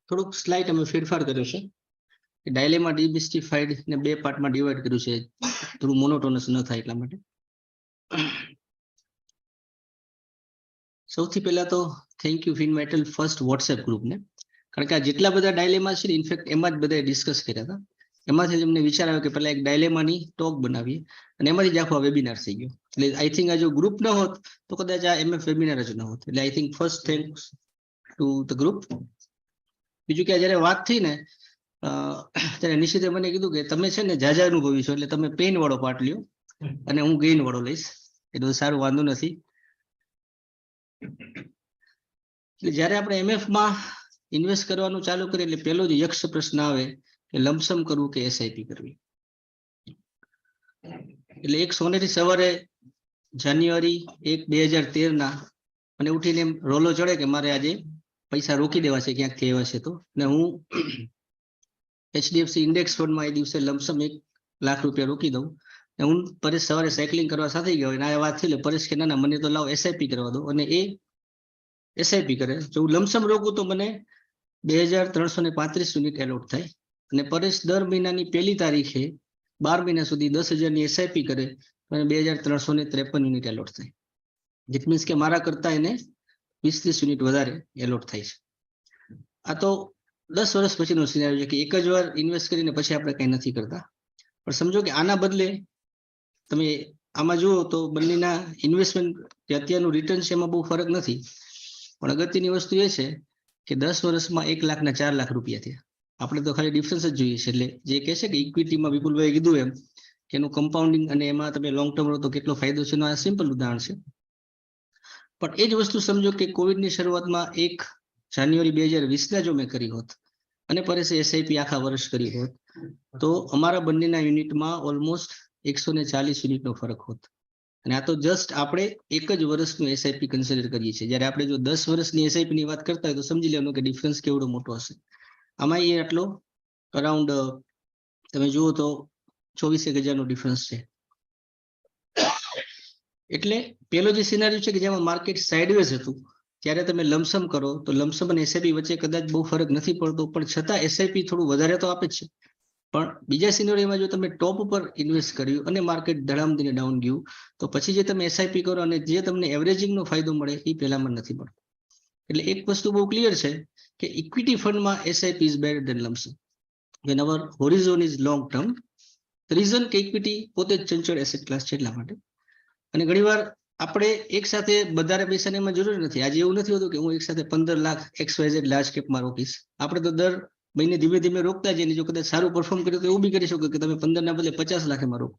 થોડુંક સ્લાઇટ અમે ફેરફાર કર્યો છે. ડાયલેમા ડિમિસ્ટિફાઈડ ને 2 પાર્ટમાં ડિવાઈડ કર્યું છે, થોડું મોનોટોનસ ન થાય એટલા માટે. સૌથી પહેલા તો થેન્ક યુ ફિનમેટલ ફર્સ્ટ વોટ્સએપ ગ્રુપને, કારણ કે આ જેટલા બધા ડાયલેમા છે ને ઇનફેક્ટ એમાં જ બધાએ ડિસ્કસ કર્યા હતા. એમાંથી જ અમને વિચાર આવ્યો કે પહેલા એક ડાયલેમાની ટોક બનાવીએ, અને એમાંથી જ આખો વેબિનાર થઈ ગયો. એટલે આઈ થિંક આ જો ગ્રુપ ન હોત તો કદાચ આ એમએફ વેબિનાર જ ન હોત. એટલે I think first thanks to the group. બીજું કે જ્યારે વાત થઈ ને ત્યારે નિશિતે મને કીધું કે તમે છે ને જાજા અનુભવી છો, એટલે તમે પેન વાળો પાર્ટ લ્યો અને હું ગેઇન વાળો લઈશ. એટલું સારું, વાંધો નથી. એટલે જ્યારે આપણે એમએફ માં ઇન્વેસ્ટ કરવાનું ચાલુ કરીએ એટલે પહેલો જ યક્ષ પ્રશ્ન આવે કે લમસમ કરવું કે એસઆઈપી કરવી. એટલે એક સોનેરી સવારે જાન્યુઆરી 1, 2013 મને ઉઠીને એમ રોલો ચડે કે મારે આજે પૈસા રોકી દેવા છે ક્યાંકથી એવા છે તો, ને હું HDFC ઇન્ડેક્સ ફંડમાં એ દિવસે લમસમ 1 લાખ રૂપિયા રોકી દઉં. ને હું પરેશ સવારે સાયકલિંગ કરવા સાથે ગયો અને આ વાત થઈ એટલે પરેશ કે ના મને તો લાવ એસઆઈપી કરવા દો, અને એ એસઆઈપી કરે. જો હું લમસમ રોકું તો મને 2335 યુનિટ એલોટ થાય, અને પરેશ દર મહિનાની 1લી તારીખે 12 મહિના સુધી 10,000ની એસઆઈપી કરે અને 2353 યુનિટ એલોટ થાય. ઇટ મીન્સ કે મારા કરતા એને 20-30 યુનિટ વધારે એલોટ થાય છે. આ તો 10 વર્ષ પછીનો સિનારિયો છે કે એક જ વાર ઇન્વેસ્ટ કરીને પછી આપણે કંઈ નથી કરતા. પણ સમજો કે આના બદલે તમે આમાં જુઓ તો બંનેના ઇન્વેસ્ટમેન્ટ કે અત્યારનું રિટર્ન છે એમાં બહુ ફરક નથી, પણ અગત્યની વસ્તુ એ છે કે 10 વર્ષમાં 1 લાખના 4 લાખ રૂપિયા થયા. આપણે તો ખાલી ડિફરન્સ જ જોઈએ છે. એટલે જે કહે છે કે ઇક્વિટીમાં વિપુલભાઈ કીધું એમ કે એનું કમ્પાઉન્ડિંગ અને એમાં તમે લોંગ ટર્મ રહો તો કેટલો ફાયદો છે એનું આ સિમ્પલ ઉદાહરણ છે. પણ એ જ વસ્તુ સમજો કે કોવિડની શરૂઆતમાં 1 જાન્યુઆરી 2020 જો મેં કરી હોત અને પરેશે એસઆઈપી આખા વર્ષ કરી હોત તો અમારા બંનેના યુનિટમાં ઓલમોસ્ટ 140 યુનિટનો ફરક હોત. અને આ તો જસ્ટ આપણે એક જ વર્ષનું એસઆઈપી કન્સિડર કરીએ છીએ. જ્યારે આપણે જો 10 વર્ષની એસઆઈપી ની વાત કરતા હોય તો સમજી લેવાનું કે ડિફરન્સ કેવડો મોટો હશે. આમાં એ આટલો અરાઉન્ડ તમે જુઓ તો 24,000 નો ડિફરન્સ છે. એટલે પેલો જે સિનારિયો છે કે જેમાં માર્કેટ સાઇડવેઝ હતું ત્યારે તમે લમસમ કરો તો લમસમ અને એસઆઈપી વચ્ચે કદાચ બહુ ફરક નથી પડતો, પણ છતાં એસઆઈપી થોડું વધારે તો આપે જ છે. પણ બીજા સિનારિયોમાં જો તમે ટોપ ઉપર ઇન્વેસ્ટ કર્યું અને માર્કેટ ધડામધીને ડાઉન ગયું તો પછી જે તમે એસઆઈપી કરો અને જે તમને એવરેજિંગનો ફાયદો મળે એ પહેલામાં નથી મળતો. એટલે એક વસ્તુ બહુ ક્લિયર છે કે ઇક્વિટી ફંડમાં SIP is better than lump sum when our horizon is long term. Reason કે ઇક્વિટી પોતે જ ચંચળ એસેટ ક્લાસ છે એટલા માટે. અને ઘણીવાર આપણે એક સાથે વધારે પૈસાની એમાં જરૂર નથી. આજે એવું નથી હોતું કે હું એક સાથે 15 લાખ XYZ લાર્જ કેપમાં રોકીશ. આપણે તો દર મહિને ધીમે ધીમે રોકતા જઈએ. જો કદાચ સારું પરફોર્મ કર્યું તો એવું બી કરી શકો કે તમે 15 ના બદલે 50 લાખ એમાં રોકો.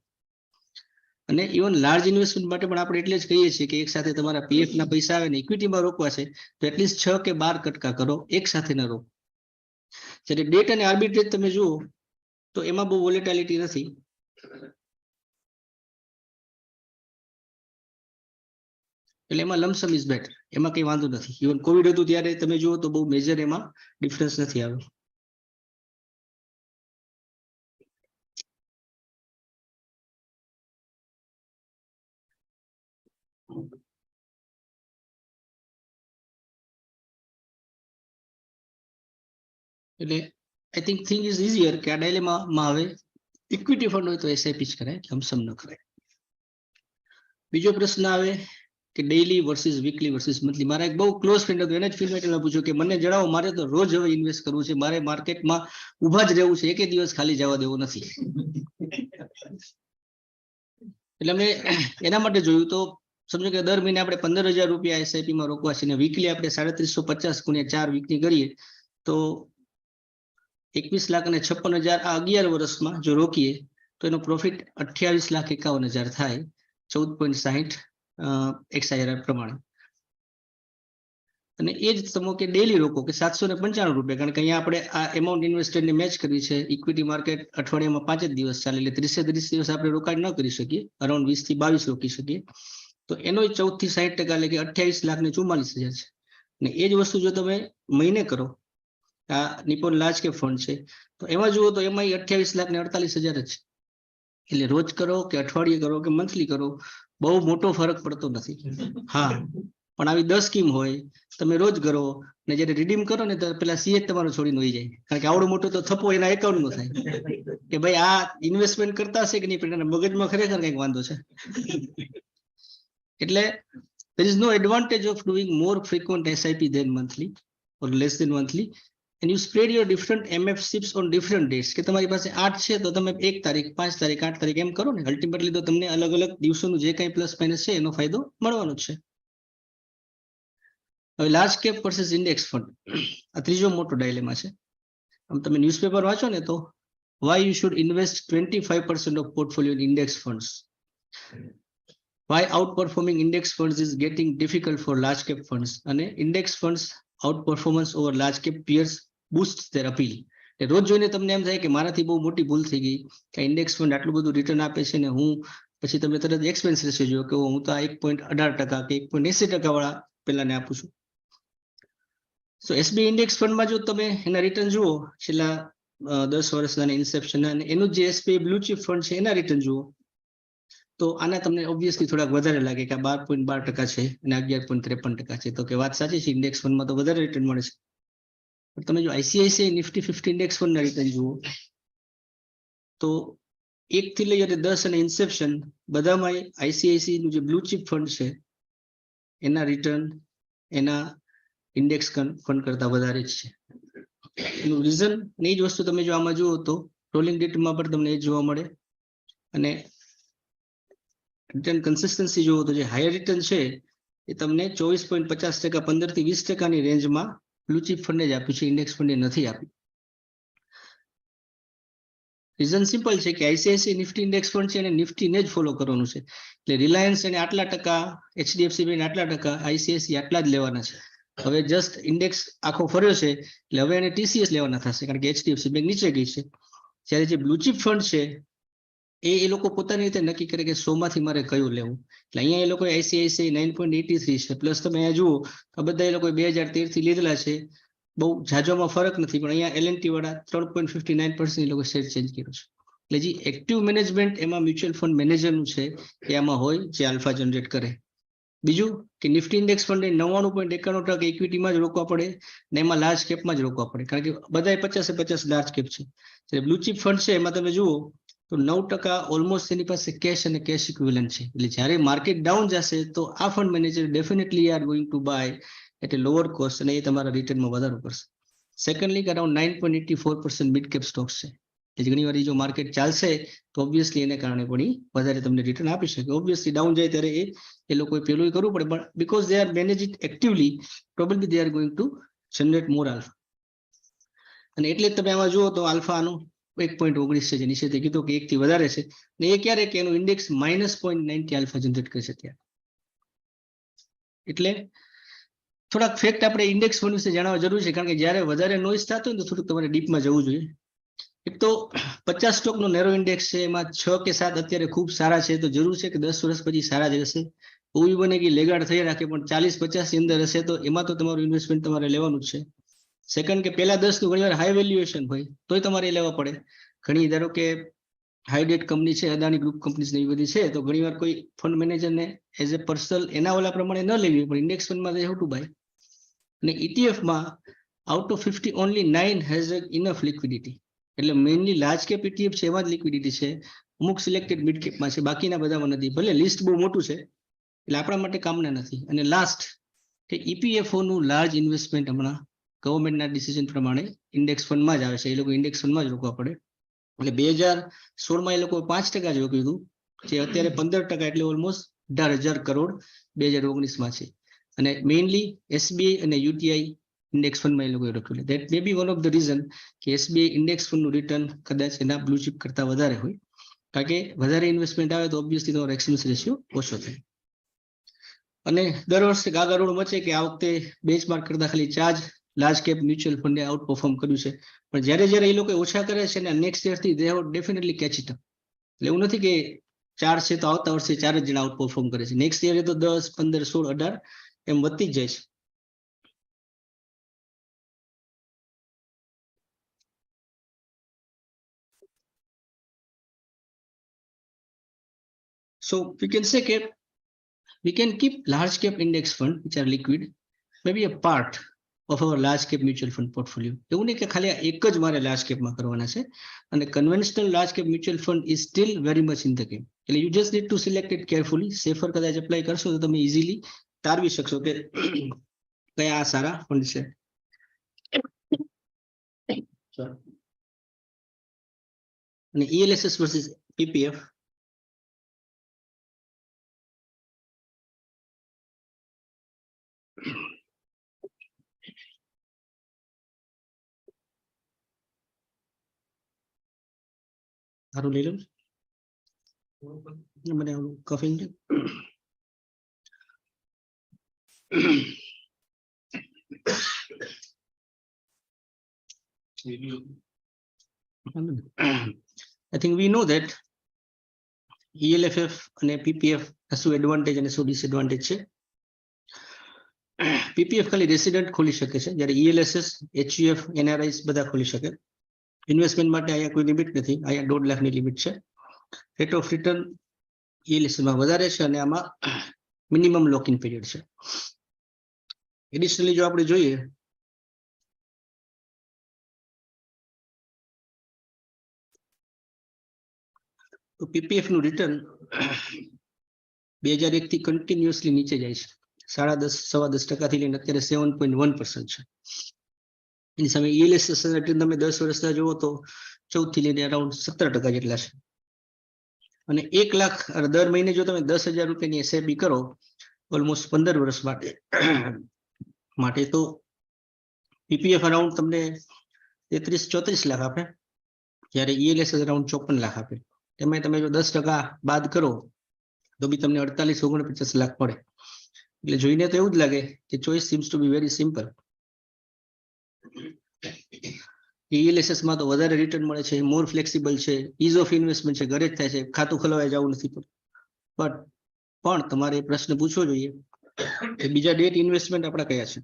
અને ઇવન લાર્જ ઇન્વેસ્ટમેન્ટ માટે પણ આપણે એટલે જ કહીએ છીએ કે એક સાથે તમારા પીએફ ના પૈસા આવે ને ઇક્વિટીમાં રોકવા છે તો એટલીસ્ટ 6 કે 12 કટકા કરો, એક સાથે ન રોકો. જ્યારે ડેટ અને આર્બિટ્રેજ તમે જુઓ તો એમાં બહુ વોલેટિલિટી નથી. એટલે એમાં લમસમ ઇઝ બેટર, એમાં કંઈ વાંધો નથી. ઇવન કોવિડ હતું ત્યારે તમે જુઓ તો બહુ મેજર એમાં ડિફરન્સ નથી આવ્યો. એટલે I think thing is easier કે આ ડાયલેમામાં હવે ઇક્વિટી ફંડ હોય તો એસઆઈપી જ કરાય, લમસમ ન કરાય. બીજો પ્રશ્ન આવે કે daily versus weekly versus monthly. મારા એક બહુ ક્લોઝ ફ્રેન્ડ હતો, એને જ ફિનમેટલમાં પૂછ્યું કે મને જણાવો, મારે તો રોજ હવે ઇન્વેસ્ટ કરવું છે, મારે માર્કેટમાં ઊભા જ રહેવું છે, એકે દિવસ ખાલી જવા દેવો નથી. એટલે અમે એના માટે જોયું તો સમજો કે દર મહિને આપણે 15,000 રૂપિયા એસઆઈપીમાં રોકવા છે ને વીકલી આપણે 350 ગુણ્યા 4 વીકની કરીએ તો 21,56,000 આ 11 વર્ષમાં જો રોકીએ તો એનો પ્રોફિટ 28,51,000 થાય 14.60 XIRR પ્રમાણે. અને એ જ તમે કે ડેલી રોકો કે 795 રૂપિયા, કારણ કે અહીંયા આપણે આ એમાઉન્ટ ઇન્વેસ્ટેડને મેચ કરવી છે. ઇક્વિટી માર્કેટ અઠવાડિયામાં 5 જ દિવસ ચાલે એટલે 30 દિવસ આપણે રોકાણ ન કરી શકીએ, અરાઉન્ડ 20 થી 22 રોકી શકીએ. તો એનો 14 થી 60% એટલે કે 28,44,000 છે. અને એ જ વસ્તુ જો તમે મહિને કરો, આ નિપોન લાર્જ કેપ ફંડ છે તો એમાં જુઓ તો એમાં 28,48,000 જ છે. એટલે રોજ કરો કે અઠવાડિયે કરો કે મંથલી કરો બહુ મોટો ફરક પડતો નથી. હા, પણ આવી 10 સ્કીમ હોય, તમે રોજ કરો ને જ્યારે રિડીમ કરો ને તો પેલા સીએ તમારો છોડીને વહી જાય, કારણ કે આવડો મોટો તો થપ્પો એના એકાઉન્ટનો થાય કે ભાઈ આ ઇન્વેસ્ટમેન્ટ કરતા હશે કે નહીં, પણ એના મગજમાં ખરેખર કંઈક વાંધો છે. એટલે there is no advantage of doing more frequent SIP than monthly or less than monthly, and you spread your different MF SIPs on different dates. કે તમારી પાસે 8 છે તો તમે 1 તારીખ 5 તારીખ 8 તારીખ એમ કરો ને, અલ્ટિમેટલી તો તમને અલગ અલગ દિવસોનું જે કંઈ પ્લસ માઇનસ છે એનો ફાયદો મળવાનો જ છે. હવે large cap versus index fund, આ ત્રીજો મોટો ડાયલેમા છે. આમ તમે ન્યૂઝપેપર વાંચો ને તો why you should invest 25% of portfolio in index funds, why outperforming index funds is getting difficult for large cap funds, અને index funds outperformance over large cap peers boosts their appeal. એટલે રોજ જોઈને તમને એમ થાય કે મારાથી બહુ મોટી ભૂલ થઈ ગઈ કે ઇન્ડેક્સ ફંડ આટલું બધું રિટર્ન આપે છે ને હું પછી તમે તરત એક્સપેન્સ રેશિયો જો કે હું તો આ 1.18% કે 1.80% વાળા પેલાને આપું છું. સો એસબીઆઈ ઇન્ડેક્સ ફંડમાં જો તમે એના રિટર્ન જુઓ છેલ્લા 10 વર્ષના ઇન્સેપ્શન અને એનું જે એસબીઆઈ બ્લુ ચીપ ફંડ છે એના રિટર્ન જુઓ તો આના તમને ઓબ્વિયસલી થોડાક વધારે લાગે કે 12.12% છે અને 11.53% છે, તો કે વાત સાચી છે, ઇન્ડેક્સ ફંડમાં તો વધારે રિટર્ન મળે છે. પણ તમે જો આઈસીઆઈસીઆઈ નિફ્ટી 50 ઇન્ડેક્સ ફંડના રિટર્ન જુઓ તો 1 થી લઈ અને 10 અને ઇન્સેપ્શન બધામાં આઈસીઆઈસીઆઈ નું જે બ્લુ ચીપ ફંડ છે એના રિટર્ન એના ઇન્ડેક્સ ફંડ કરતા વધારે જ છે. એનું રીઝન ને જ વસ્તુ તમે જો આમાં જુઓ તો રોલિંગ ડેટમાં પણ તમને એ જોવા મળે, અને રિટર્ન કન્સિસ્ટન્સી જુઓ તો જે હાયર રિટર્ન છે એ તમને 24.50%, 15 થી 20%ની રેન્જમાં બ્લુ ચીપ ફંડે જ આપ્યું છે, ઇન્ડેક્સ ફંડે નથી આપ્યું. રીઝન સિમ્પલ છે કે આઈસીઆઈસીઆઈ નિફ્ટી ઇન્ડેક્સ ફંડ છે અને નિફ્ટીને જ ફોલો કરવાનું છે. એટલે રિલાયન્સ એને આટલા ટકા, એચડીએફસી બેંક આટલા ટકા, આઈસીઆઈસીઆઈ આટલા જ લેવાના છે. હવે જસ્ટ ઇન્ડેક્સ આખો ફર્યો છે એટલે હવે એને ટીસીએસ લેવાના થશે, કારણ કે એચડીએફસી બેંક નીચે ગઈ છે. જ્યારે જે બ્લુ ચીપ ફંડ છે એ લોકો પોતાની રીતે નક્કી કરે કે 100 માંથી મારે કયું લેવું. એટલે અહીંયા એ લોકો આઈસીઆઈસીઆઈ 9.83 છે, પ્લસ તમે અહીંયા જુઓ આ બધા એ લોકો 2013 થી લીધેલા છે, બહુ ઝાઝોમાં ફરક નથી, પણ અહીંયા એલએનટી વાળા 3.59% એ લોકો શેર ચેન્જ કર્યો છે. એટલે જે એક્ટિવ મેનેજમેન્ટ એમાં મ્યુચ્યુઅલ ફંડ મેનેજરનું છે એ આમાં હોય જે આલ્ફા જનરેટ કરે. બીજું કે નિફ્ટી ઇન્ડેક્સ ફંડે 99.91% ઇક્વિટીમાં જ રોકવા પડે ને એમાં લાર્જ કેપમાં જ રોકવા પડે, કારણ કે બધા 50% લાર્જ કેપ છે. જ્યારે બ્લુ ચીપ ફંડ છે એમાં તમે જુઓ તો 9% ઓલમોસ્ટ એની પાસે કેશ અને કેશ ઇક્વિવલન્ટ છે. એટલે જ્યારે માર્કેટ ડાઉન જશે તો આ fund manager definitely are going to buy at a lower cost, અને એ તમારા રિટર્નમાં વધારો કરશે. સેકન્ડલી કે અરાઉન્ડ 9.84% મિડ કેપ સ્ટોક્સ છે, એટલે ઘણી વાર જો માર્કેટ ચાલશે તો ઓબ્વિયસલી એને કારણે પણ વધારે તમને રિટર્ન આપી શકે. ઓબ્વિયસલી ડાઉન જાય ત્યારે એ લોકોએ પેલું કરવું પડે, પણ because they are manage it actively probably they are going to generate more alpha. અને એટલે જ તમે આમાં જુઓ તો આલ્ફા આનું 1.19 છે, જે નીચેથી કીધું કે 1 થી વધારે છે, ને એ ક્યારે કે એનું ઇન્ડેક્સ -0.90 આલ્ફા જનરેટ કરે છે ત્યારે. એટલે થોડાક ફેક્ટ આપણે ઇન્ડેક્સ ફંડ વિશે જાણવા જરૂર છે, કારણ કે જ્યારે વધારે નોઇઝ થતો હોય તો થોડુંક તમારે ડીપમાં જવું જોઈએ. એક તો 50 સ્ટોકનો નેરો ઇન્ડેક્સ છે, એમાં 6 કે 7 અત્યારે ખૂબ સારા છે, તો જરૂર છે કે 10 વર્ષ પછી સારા જ હશે. એવું બને કે લેગાડ થઈ રાખે, પણ 40-50 ની અંદર હશે તો એમાં તો તમારું ઇન્વેસ્ટમેન્ટ તમારે લેવાનું જ છે. સેકન્ડ કે પહેલા 10 નું ઘણીવાર હાઈ વેલ્યુએશન હોય તોય તમારે લેવા પડે. ઘણી ધારો કે હાઈ ડેટ કંપની છે, અદાણી ગ્રુપ કંપનીઝ ને એવી બધી છે, તો ઘણીવાર કોઈ ફંડ મેનેજરને એઝ એ પર્સનલ એના ઓલા પ્રમાણે ન લેવી, પણ ઇન્ડેક્સ ફંડમાં હાઉ ટુ બાય. અને ઇટીએફમાં out of 50 only 9 has enough liquidity. એટલે મેઇનલી લાર્જ કેપ ઇટીએફ છે એમાં જ લિક્વિડિટી છે, અમુક સિલેક્ટેડ મિડ કેપમાં છે, બાકીના બધામાં નથી. ભલે લિસ્ટ બહુ મોટું છે એટલે આપણા માટે કામના નથી. અને લાસ્ટ કે ઈપીએફઓ નું લાર્જ ઇન્વેસ્ટમેન્ટ હમણાં ગવર્મેન્ટના ડિસિઝન પ્રમાણે ઇન્ડેક્સ ફંડમાં જ આવે છે, એ લોકો ઇન્ડેક્સ ફંડમાં જ રોકવા પડે. એટલે 2016માં એ લોકો 5% જ રોક્યું હતું, જે અત્યારે 15%, એટલે ઓલમોસ્ટ 18,000 કરોડ 2019માં છે. અને મેઇનલી એસબીઆઈ અને યુટીઆઈ ઇન્ડેક્સ ફંડમાં એ લોકોએ રખ્યું. That may be one of the reason કે એસબીઆઈ ઇન્ડેક્સ ફંડનું રિટર્ન કદાચ એના બ્લુ ચીપ કરતા વધારે હોય, કારણ કે વધારે ઇન્વેસ્ટમેન્ટ આવે તો ઓબ્વિયસલી તમારો એક્સપેન્સ રેશિયો ઓછો થાય. અને દર વર્ષે ગાગારોડ મચે કે આ વખતે બેન્ચમાર્ક કરતા ખાલી 4 જ લાર્જ કેપ મ્યુચ્યુઅલ ફંડે આઉટ પરફોર્મ કર્યું છે, પણ જ્યારે એ લોકો ઓછા કરે છે ને નેક્સ્ટ યરથી they have definitely catch it up. એટલે એવું નથી કે 4 છે તો આવતા વર્ષે 4 જ જણા આઉટ પરફોર્મ કરે છે, નેક્સ્ટ યરે તો 10, 15, 16, 18 એમ વધતી જ જાય છે. So we can say કે we can keep large cap index fund which are liquid, maybe a part of our large cap mutual fund portfolio. એવું નહીં કે ખાલી એક જ મારે large cap માં કરવાના છે, અને conventional large cap mutual fund is still very much in the game. એટલે you just need to select it carefully. safer કદાચ apply કરશો તો તમે easily તારવી શકશો કે કયા આ સારા ફંડ છે. અને ELSS versus PPF. સારું લઈ લઉં મને કફિંગ છે. I think we know that ELFF અને PPF શું એડવાન્ટેજ અને શું ડિસએડવાન્ટેજ છે. PPF ખાલી રેસિડન્ટ ખોલી શકે છે, જ્યારે ELSS, HUF, NRIs બધા ખોલી શકે. ઇન્વેસ્ટમેન્ટ માટે અહીંયા કોઈ લિમિટ નથી, અહીંયા 1.5 લાખની લિમિટ છે. રેટ ઓફ રિટર્ન ELSS માં વધારે છે અને આમાં મિનિમમ લોક ઇન પીરિયડ છે. એડિશનલી જો આપણે જોઈએ તો PPF નું રિટર્ન 2001 થી કન્ટિન્યુઅસલી નીચે જાય છે, 10.5-10% થી લઈને અત્યારે 7.1% છે. એની સામે ELSS રિટર્ન તમે 10 વર્ષના જુઓ તો 14 થી લઈને અરાઉન્ડ 17% જેટલા છે. અને 1 લાખ દર મહિને જો તમે 10,000 રૂપિયાની SIP કરો ઓલમોસ્ટ 15 વર્ષ માટે તો PPF અરાઉન્ડ તમને 33-34 લાખ આપે, જ્યારે ELSS અરાઉન્ડ 54 લાખ આપે. એમાં તમે જો 10% બાદ કરો તો બી તમને 48-49 લાખ પડે. એટલે જોઈને તો એવું જ લાગે કે choice seems two be very simple. ELSS માં તો વધારે રિટર્ન મળે છે, મોર ફ્લેક્સિબલ છે, ઇઝ ઓફ ઇન્વેસ્ટમેન્ટ છે, ઘરે જ થાય છે, ખાતું ખોલવાય જવું નથી પડતું. પણ તમારે પ્રશ્ન પૂછવો જોઈએ કે બીજા ડેટ ઇન્વેસ્ટમેન્ટ આપણા કયા છે.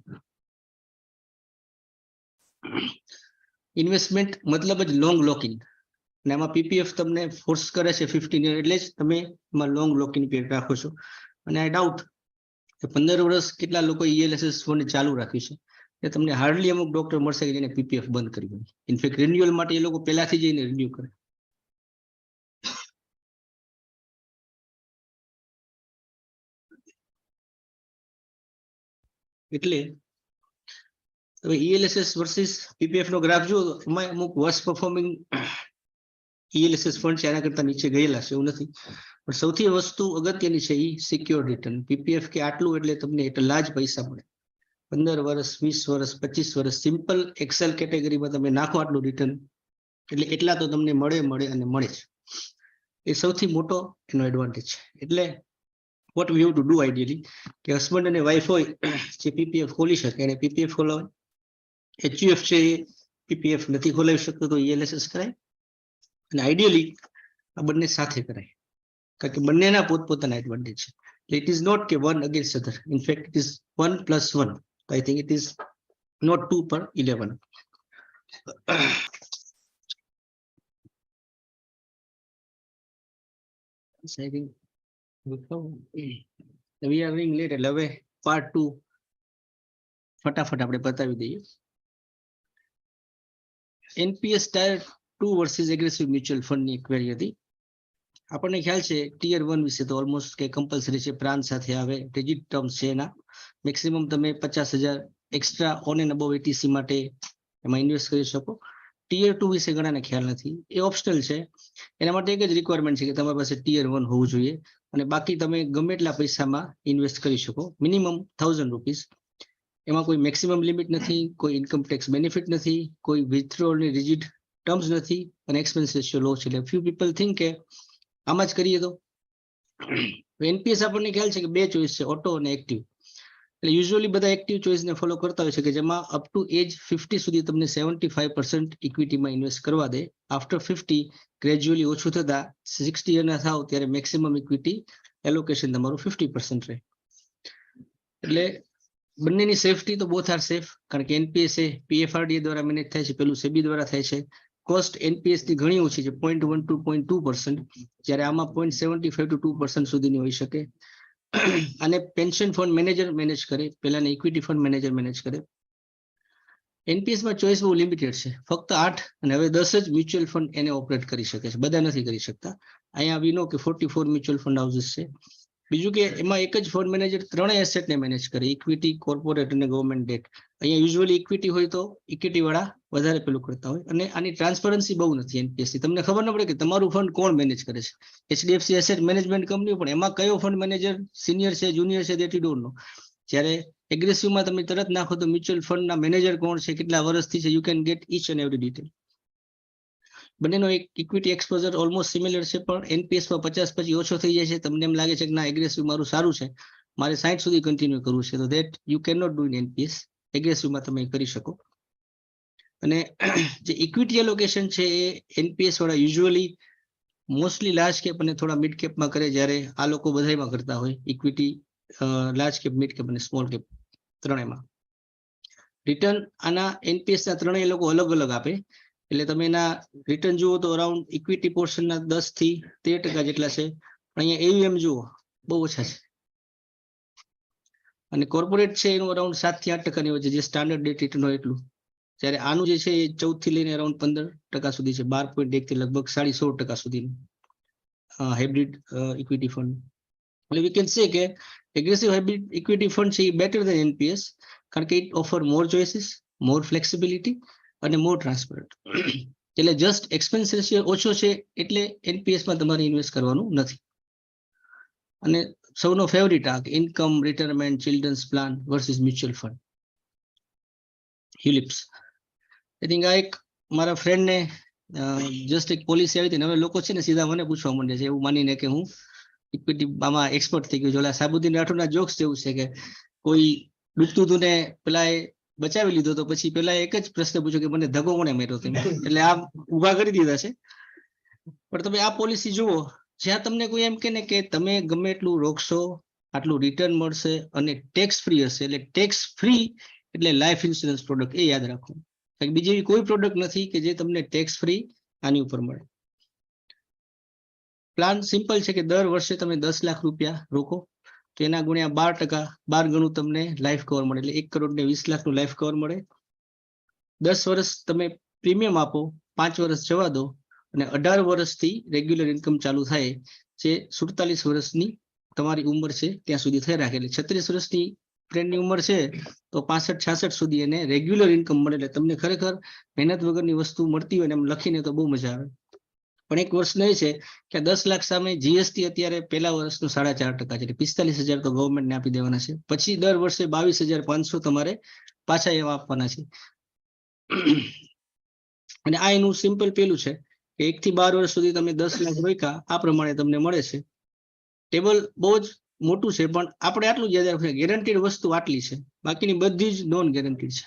ઇન્વેસ્ટમેન્ટ મતલબ જ લોંગ લોકિંગ, અને આમાં PPF તમને ફોર્સ કરે છે 15 યર, એટલે જ તમે એમાં લોંગ લોકિંગ પીરિયડ રાખો છો. અને આઈ ડાઉટ કે 15 વર્ષ કેટલા લોકો ELSS ફંડ ચાલુ રાખ્યું છે. એ તમને હાર્ડલી અમુક ડોક્ટર મળશે કે જેને PPF બંધ કરી હોય. ઇનફેક્ટ રિન્યુઅલ માટે એ લોકો પહેલાથી જઈને રિન્યુ કરે. એટલે હવે ELSS વર્સિસ PPF નો ગ્રાફ જુઓ તો એમાં અમુક વર્સ પરફોર્મિંગ ELSS ફંડ છે એના કરતા નીચે ગયેલા છે, એવું નથી. પણ સૌથી વસ્તુ અગત્યની છે એ સિક્યોર રિટર્ન. PPF કે આટલું એટલે તમને એટલા જ પૈસા મળે. 15 વર્ષ, 20 વર્ષ, 25 વર્ષ સિમ્પલ એક્સેલ કેટેગરીમાં તમે નાખો આટલું રિટર્ન એટલે એટલા તો તમને મળે અને મળે છે. એ સૌથી મોટો એનો એડવાન્ટેજ છે. એટલે what we have to do ideally કે હસબન્ડ અને વાઇફ હોય જે PPF ખોલી શકે એને PPF ખોલાવે. HUF છે એ PPF નથી ખોલાવી શકતો તો ELSS કરાય. અને આઈડિયલી આ બંને સાથે કરાય, કારણ કે બંનેના પોતપોતાના એડવાન્ટેજ છે. It is not કે one against other. In fact, it is 1 + 1. I think it is not 2/11. I think we are running late. એટલે હવે પાર્ટ 2 ફટાફટ આપણે બતાવી દઈએ. NPS tier 2 versus aggressive mutual fund ની ક્વેરી હતી. આપણને ખ્યાલ છે ટિયર 1 વિશે તો ઓલમોસ્ટ કે કમ્પલસરી છે, પ્રાંત સાથે આવે, રિજિડ ટર્મ્સ છે, એના મેક્સિમમ તમે 50,000 extra on and above ATC માટે એમાં ઇન્વેસ્ટ કરી શકો. ટિયર 2 વિશે ઘણાને ખ્યાલ નથી, એ ઓપ્શનલ છે. એના માટે એક જ રિક્વાયરમેન્ટ છે કે તમારી પાસે ટિયર 1 હોવું જોઈએ, અને બાકી તમે ગમે એટલા પૈસામાં ઇન્વેસ્ટ કરી શકો, મિનિમમ 1,000 રૂપીસ. એમાં કોઈ મેક્સિમમ લિમિટ નથી, કોઈ ઇન્કમ ટેક્સ બેનિફિટ નથી, કોઈ વિથડ્રોલની રિજિડ ટર્મ્સ નથી, અને એક્સપેન્સ રેશિયો લો છે. એટલે ફ્યુ પીપલ થિંક કે આમાં જ કરીએ તો. NPS આપણને ખ્યાલ છે કે બે ચોઈસ છે, ઓટો અને એક્ટિવ. એટલે યુઝ્યુઅલી બધા એક્ટિવ ચોઈસને ફોલો કરતા હોય છે કે જેમાં અપ ટુ એજ 50 સુધી તમને 75% ઇક્વિટીમાં ઇન્વેસ્ટ કરવા દે. આફ્ટર 50 ગ્રેજ્યુઅલી ઓછું થતા 60 યરના થાવ ત્યારે મેક્સિમમ ઇક્વિટી એલોકેશન તમારું 50% રહે. એટલે બંનેની સેફટી તો બોથ આર સેફ, કારણ કે NPS એ PFRDA દ્વારા મેનેજ થાય છે, પેલું SEBI દ્વારા થાય છે. કોસ્ટ NPS ની ઘણી ઓછી છે, 0.1 to 0.2%, જ્યારે આમાં 0.75 to 2% સુધીની હોઈ શકે. અને પેન્શન ફંડ મેનેજર મેનેજ કરે, પેલાને ઇક્વિટી ફંડ મેનેજર મેનેજ કરે. એનપીએસ માં ચોઈસ બહુ લિમિટેડ છે, ફક્ત 8 અને હવે 10 જ મ્યુચ્યુઅલ ફંડ એને ઓપરેટ કરી શકે છે, બધા નથી કરી શકતા. અહીંયા વી નો કે 44 મ્યુચ્યુઅલ ફંડ હાઉસીસ છે. બીજું કે એમાં એક જ ફંડ મેનેજર ત્રણેય એસેટને મેનેજ કરે, ઇક્વિટી, કોર્પોરેટ અને ગવર્મેન્ટ ડેટ. અહીંયા યુઝ્યુઅલી ઇક્વિટી હોય તો ઇક્વિટી વાળા વધારે પેલું કરતા હોય, અને આની ટ્રાન્સપરન્સી બહુ નથી એનપીએસ ની. તમને ખબર ન પડે કે તમારું ફંડ કોણ મેનેજ કરે છે. એચડીએફસી એસેટ મેનેજમેન્ટ કંપની, પણ એમાં કયો ફંડ મેનેજર સિનિયર છે, જુનિયર છે, દેટ યુ ડોન્ટ નો. જ્યારે એગ્રેસિવમાં તમે તરત નાખો તો મ્યુચ્યુઅલ ફંડના મેનેજર કોણ છે, કેટલા વર્ષથી છે, you can get each and every detail. બંનેનો એક ઇક્વિટી એક્સપોઝર ઓલમોસ્ટ સિમિલર છે, પણ એનપીએસમાં 50 પછી ઓછો થઈ જાય છે. તમને એમ લાગે છે કે ના એગ્રેસિવ મારું સારું છે, મારે 60 સુધી કન્ટિન્યુ કરવું છે, તો that you can not do in NPS. એગ્રેસિવમાં તમે કરી શકો. અને જે ઇક્વિટી એલોકેશન છે એ એનપીએસ વાળા યુઝ્યુઅલી મોસ્ટલી લાર્જ કેપ અને થોડા મિડ કેપમાં કરે, જ્યારે આ લોકો બધામાં કરતા હોય equity, large cap, mid cap અને સ્મોલ કેપ ત્રણેયમાં. રિટર્ન આના એનપીએસ ના ત્રણેય લોકો અલગ અલગ આપે, એટલે તમે એના રિટર્ન જુઓ તો અરાઉન્ડ ઇક્વિટી પોર્શનના 10 થી 13% જેટલા છે, પણ અહીંયા એયુએમ જુઓ બહુ ઓછા છે. અને કોર્પોરેટ છે એનું અરાઉન્ડ 7 થી 8% ની વચ્ચે, જે સ્ટાન્ડર્ડ ડેટ રિટર્ન હોય એટલું. જ્યારે આનું જે છે એ 14 થી લઈને અરાઉન્ડ 15% સુધી છે, 12.1 થી લગભગ 16.5% સુધીનું હાઇબ્રિડ ઇક્વિટી ફંડ. એટલે વી કેન સે કે એગ્રેસિવ હાઇબ્રિડ ઇક્વિટી ફંડ છે એ બેટર ધેન એનપીએસ, કારણ કે it offer more choices, more flexibility અને મોર ટ્રાન્સપરન્ટ. એટલે જસ્ટ એક્સપેન્સ રેશિયો ઓછો છે એટલે એનપીએસમાં તમારે ઇન્વેસ્ટ કરવાનું નથી. અને સૌનો ફેવરિટ આ income, retirement, children's plan versus mutual fund, ULIPs. I think આ એક મારા ફ્રેન્ડને જસ્ટ એક પોલિસી આવી હતી, હવે લોકો છે ને સીધા મને પૂછવા માંડે છે, એવું માનીને કે હું ઇક્વિટી આમાં એક્સપર્ટ થઈ ગયું. ઓલા સાબુદ્દીન રાઠોડના જોક્સ જેવું છે કે કોઈ ડૂબતું હતું ને પેલા એ બચાવી લીધો, તો પછી પેલા એક જ પ્રશ્ન પૂછ્યો કે મને ધગો કોણે માર્યો હતો, એટલે આ ઉભા કરી દીધા છે. પણ તમે આ પોલિસી જુઓ, જ્યાં તમને કોઈ એમ કે ને કે તમે ગમે એટલું રોકશો આટલું રિટર્ન મળશે અને ટેક્સ ફ્રી હશે, એટલે ટેક્સ ફ્રી એટલે લાઈફ ઇન્સ્યોરન્સ પ્રોડક્ટ, એ યાદ રાખો. બીજી એવી કોઈ પ્રોડક્ટ નથી કે જે તમને ટેક્સ ફ્રી આની ઉપર મળે. પ્લાન સિમ્પલ છે કે દર વર્ષે તમે 10 લાખ રૂપિયા રોકો તો એના ગુણ્યા 12%, 12 ગણું તમને લાઈફ કવર મળે, એટલે 1 કરોડ ને 20 લાખનું લાઈફ કવર મળે. 10 વર્ષ તમે પ્રીમિયમ આપો, 5 વર્ષ જવા દો, અને 18 વર્ષથી રેગ્યુલર ઇન્કમ ચાલુ થાય, જે 47 વર્ષની તમારી ઉંમર છે ત્યાં સુધી થઈ રાખે. એટલે 36 વર્ષની ફ્રેન્ડની ઉંમર છે તો 65-66 સુધી એને રેગ્યુલર ઇન્કમ મળે. એટલે તમને ખરેખર મહેનત વગરની વસ્તુ મળતી હોય ને એમ લખીને તો બહુ મજા આવે. પણ એક વર્ષનો એ છે કે 10 લાખ સામે જીએસટી અત્યારે પહેલા વર્ષનું 4.5% છે, એટલે 45,000 તો ગવર્મેન્ટને આપી દેવાના છે. પછી દર વર્ષે 22,500 તમારે પાછા એવા આપવાના છે. અને આ એનું સિમ્પલ પેલું છે કે 1 થી 12 વર્ષ સુધી તમે 10 લાખ રોક્યા, આ પ્રમાણે તમને મળે છે. ટેબલ બહુ જ મોટું છે, પણ આપણે આટલું જ યાદ રાખવું, ગેરંટીડ વસ્તુ આટલી છે, બાકીની બધી જ નોન ગેરંટીડ છે.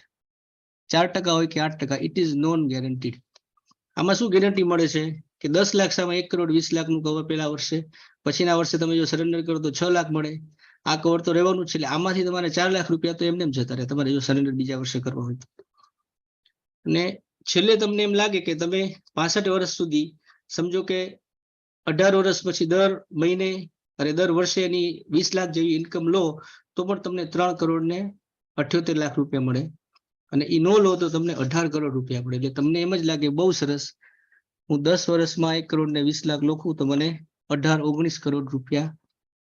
4% હોય કે 8%, ઇટ ઇઝ નોન ગેરંટીડ. આમાં શું ગેરંટી મળે છે કે 10 લાખ સામે 1 કરોડ 20 લાખનું કવર પેલા વર્ષે, પછીના વર્ષે તમે જો સરેન્ડર કરો તો 6 લાખ મળે. આ કવર તો રહેવાનું જ છે, એટલે આમાંથી તમારે 4 લાખ રૂપિયા તો એમને એમ જતા રહે તમારે જો સરેન્ડર બીજા વર્ષે કરવા હોય તો. અને છેલ્લે તમને એમ લાગે કે તમે 65 વર્ષ સુધી, સમજો કે 18 વર્ષ પછી દર મહિને અને દર વર્ષે એની 20 લાખ જેવી ઇન્કમ લો, તો પણ તમને 3 કરોડ ને 78 લાખ રૂપિયા મળે. અને એ નો લો તો તમને 18 કરોડ રૂપિયા મળે. એટલે તમને એમ જ લાગે બહુ સરસ, હું 10 વર્ષમાં 1 કરોડ ને 20 લાખ લોખું તો મને 18-19 કરોડ રૂપિયા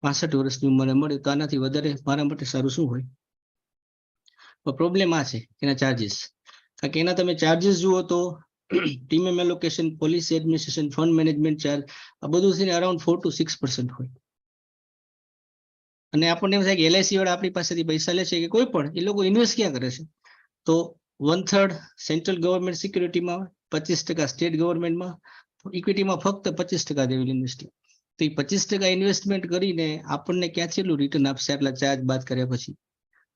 65 વર્ષની ઉંમરે મળે, તો આનાથી વધારે મારા માટે સારું શું હોય. પ્રોબ્લેમ આ છે એના ચાર્જીસ, કારણ કે એના તમે ચાર્જીસ જુઓ તો premium allocation, policy administration, fund management charge, આ બધું છે ને અરાઉન્ડ 4 to 6% હોય. અને આપણને એમ થાય કે એલઆઈસી વાળા આપણી પાસેથી પૈસા લે છે કે કોઈ પણ, એ લોકો ઇન્વેસ્ટ ક્યાં કરે છે, તો 1/3 સેન્ટ્રલ ગવર્મેન્ટ સિક્યુરિટીમાં, 25% સ્ટેટ ગવર્મેન્ટમાં, ઇક્વિટીમાં ફક્ત 25% દેવી ઇન્વેસ્ટ. તો એ 25% ઇન્વેસ્ટમેન્ટ કરીને આપણને ક્યાંથી એટલું રિટર્ન આપશે આટલા ચાર્જ બાદ કર્યા પછી.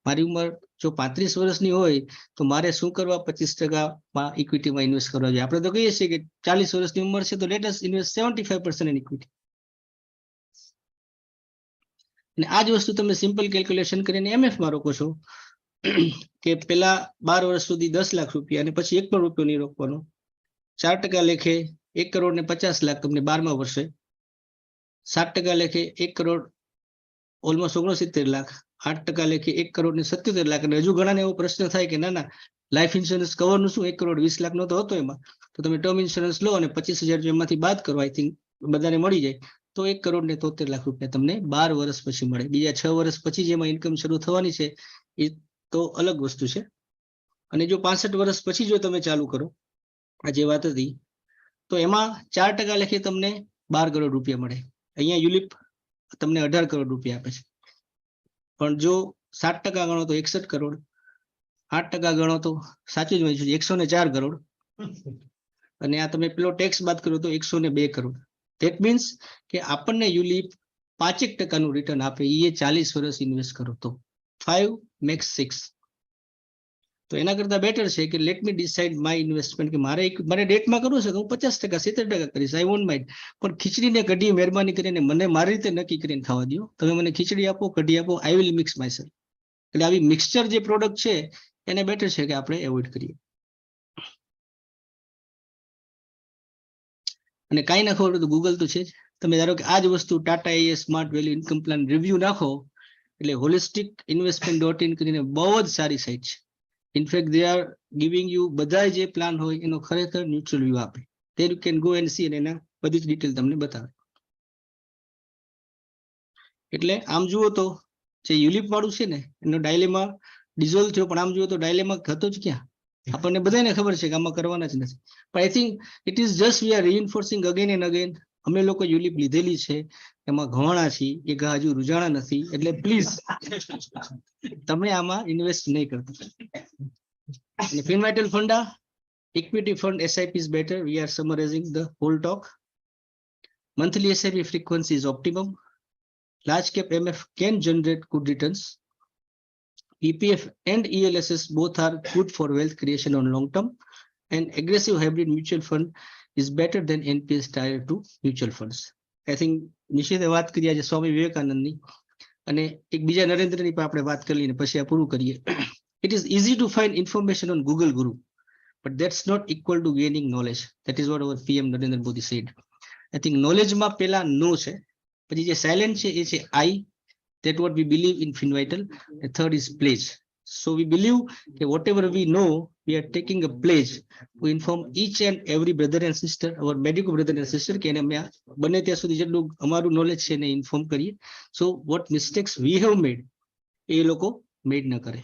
મારી ઉંમર જો 35 વર્ષની હોય તો મારે શું કરવા 25% ઇક્વિટીમાં ઇન્વેસ્ટ કરવા જોઈએ. આપણે તો કહીએ છીએ કે 40 વર્ષની ઉંમર છે તો let us invest 75% in equity. અને આ જ વસ્તુ તમે સિમ્પલ કેલ્ક્યુલેશન કરીને એમએફમાં રોકો છો કે પેલા 12 વર્ષ સુધી 10 લાખ રૂપિયા અને પછી 1 પણ રૂપિયો નહીં રોકવાનો, 4% લેખે 1 કરોડ ને 50 લાખ તમને 12મા વર્ષે, 7% લેખે 1 કરોડ ઓલમોસ્ટ 69 લાખ, 8% લેખે 1,77,00,000 લાખ. અને હજુ ઘણાને એવો પ્રશ્ન થાય કે ના લાઈફ ઇન્સ્યોરન્સ કવરનું શું, 1,20,00,000 નો તો હતો એમાં, તો તમે ટર્મ ઇન્સ્યોરન્સ લો અને 25,000 એમાંથી બાદ કરો, આઈ થિંક બધાને મળી જાય, તો 1,73,00,000 રૂપિયા તમને 12 વર્ષ પછી મળે. બીજા 6 વર્ષ પછી જેમાં ઇન્કમ શરૂ થવાની છે એ તો અલગ વસ્તુ છે. અને જો 65 વર્ષ પછી જો તમે ચાલુ કરો, આ જે વાત હતી, તો એમાં 4% લેખે તમને 12 કરોડ રૂપિયા મળે. અહીંયા યુલિપ તમને 18 કરોડ રૂપિયા આપે છે. પણ જો 7% ગણો તો 61 કરોડ, 8% ગણો તો સાચું જ હોય છે 104 કરોડ, અને આ તમે પેલો ટેક્સ બાદ કરો તો 102 કરોડ. ધેટ મીન્સ કે આપણને યુલિપ 5% રિટર્ન આપે, એ 40 વર્ષ ઇન્વેસ્ટ કરો તો 5 મેક્સ 6. તો એના કરતા બેટર છે કે let me decide my investment, કે મારે ડેટમાં કરવું છે તો હું 50%, 70% કરીશ, આઈ વોન્ટ માઇન્ડ. પણ ખીચડીને કઢી મહેરબાની કરીને મને મારી રીતે નક્કી કરીને ખાવા દો. તમે મને ખીચડી આપો, કઢી આપો, આઈ વિલ મિક્સ માય. એટલે આવી મિક્સચર જે પ્રોડક્ટ છે એને બેટર છે કે આપણે એવોઇડ કરીએ. અને કાંઈ ના ખબર તો ગૂગલ તો છે જ. તમે ધારો કે આ જ વસ્તુ Tata as smart value income plan review નાખો એટલે હોલિસ્ટિક ઇન્વેસ્ટમેન્ટ.in કરીને બહુ જ સારી સાઇટ છે. In fact they are giving you બધા જે પ્લાન હોય એનો ખરેખર ન્યુટ્રલ વ્યૂ આપે. તે you can go and C, અને એના બધી જ ડિટેલ તમને બતાવે. એટલે આમ જુઓ તો જે યુલિપ વાળું છે ને એનો ડાયલેમા ડિઝોલ્વ થયો, પણ આમ જુઓ તો ડાયલેમા હતો જ ક્યાં. આપણને બધાને ખબર છે કે આમાં કરવાના જ નથી. પણ I think it is just we are reinforcing again and again. અમે લોકો યુલિપ લીધેલી છે, એમાં ઘવાણા છીએ, એ ઘા હજુ રૂજાણા નથી. એટલે પ્લીઝ તમે આમાં ઇન્વેસ્ટ નહીં કરતા. અને ફિનવાઇટલ funda, equity fund SIP is better. We are summarizing the whole talk. Monthly SIP frequency is optimum. Large cap MF can generate good returns. EPF and ELSS both are good for wealth creation on long term. And aggressive hybrid mutual fund is better than NPS tier 2 mutual funds. I think નિશિતે વાત કરી આજે સ્વામી વિવેકાનંદની, અને એક બીજા નરેન્દ્રની પણ આપણે વાત કરી લઈને પછી આ પૂરું કરીએ. It is easy to find information on Google Guru, but that's not equal to gaining knowledge. That is what our PM Narendra Modi said. I think knowledge માં પેલા no છે, પછી જે સાયલેન્ટ છે એ છે I, that what we believe in FinVital. The third is pledge. So we believe that whatever we know, we are taking a pledge to inform each and every brother and sister, our medical brother and sister, કે અમે બને ત્યાં સુધી જેટલું અમારું knowledge છે એને inform કરીએ. So what mistakes we have made એ લોકો મેડ ન કરે.